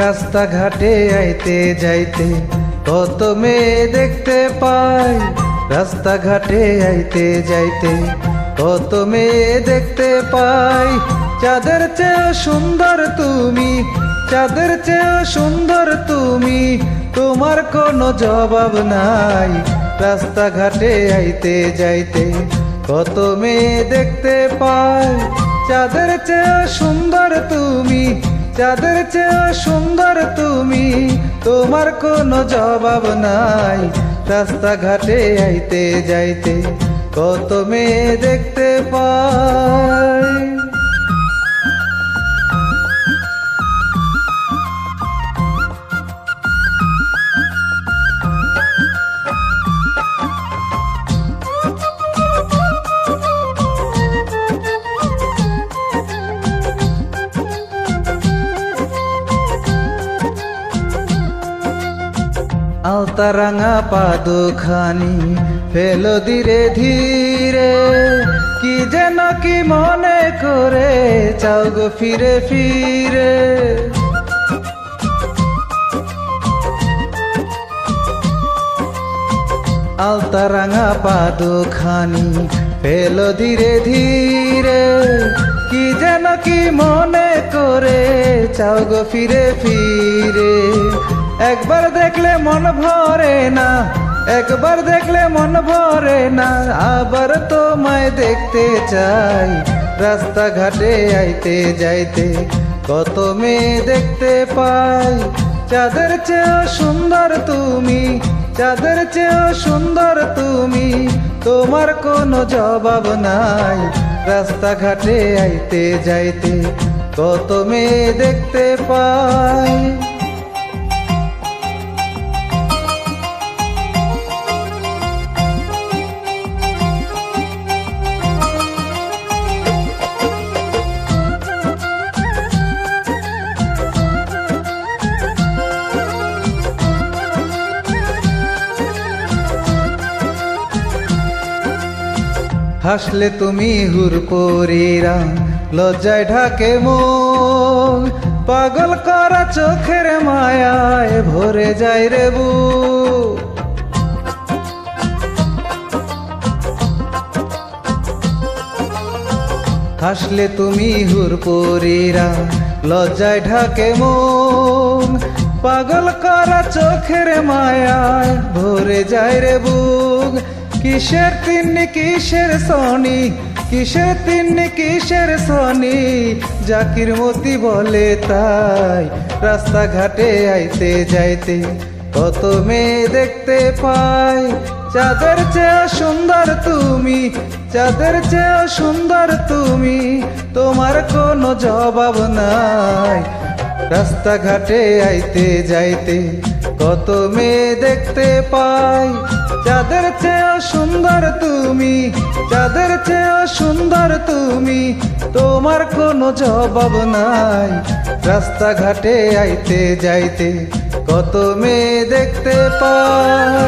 রাস্তাঘাটে আইতে যাইতে কত মেয়ে দেখতে পাই। রাস্তাঘাটে আইতে যাইতে কত মেয়ে দেখতে পাই। চাঁদের চেয়ে সুন্দর তুমি, চাঁদের চেয়ে সুন্দর তুমি, তোমার কোনো জবাব নাই। রাস্তাঘাটে আইতে যাইতে কত মেয়ে দেখতে পাই। চাঁদের চেয়ে সুন্দর তুমি, চাঁদের চেয়ে সুন্দর তুমি, তোমার কোনো জবাব নাই। রাস্তাঘাটে আইতে যাইতে কত মেয়ে দেখতে পাই। আলতারাঙা পাদুখানি ফেলো ধীরে ধীরে, কি যেন কি মনে করে চাও গো ফিরে ফিরে। আলতারাঙা পাদুখানি ফেলো ধীরে ধীরে, কি যেন কি মনে করে চাও গো ফিরে ফিরে। একবার দেখলে মন ভরে না, একবার দেখলে মন ভরে না, আবার তোমায় দেখতে চাই। রাস্তাঘাটে আইতে যাইতে কত মেয়ে দেখতে পাই। চাঁদের চেয়ে সুন্দর তুমি, চাঁদের চেয়ে সুন্দর তুমি, তোমার কোনো জবাব নাই। রাস্তাঘাটে আইতে যাইতে কত মেয়ে দেখতে পাই। হাসলে তুমি হুরপুরিরা লজ্জায় ঢাকে মন, পাগল করা চোখের মায়ায় ভরে যায় রে বুক। হাসলে তুমি হুরপুরিরা লজ্জায় ঢাকে মন, পাগল করা চোখের মায়ায় ভরে যায় রে বুক। কিসের তিন্নি কিসের সনি, কিসের তিন্নি কিসের সনি, জাকির মতি বলে তাই। রাস্তাঘাটে আইতে যাইতে কত মেয়ে দেখতে পাই। চাঁদের চেয়ে সুন্দর তুমি, চাঁদের চেয়ে সুন্দর তুমি, তোমার কোনো জবাব নাই। রাস্তাঘাটে আইতে যাইতে কত মেয়ে দেখতে পাই। চাঁদের চেয়ে সুন্দর তুমি, চাঁদের চেয়ে সুন্দর তুমি, তোমার কোনো জবাব নাই। রাস্তাঘাটে আইতে যাইতে কত মেয়ে দেখতে পাই।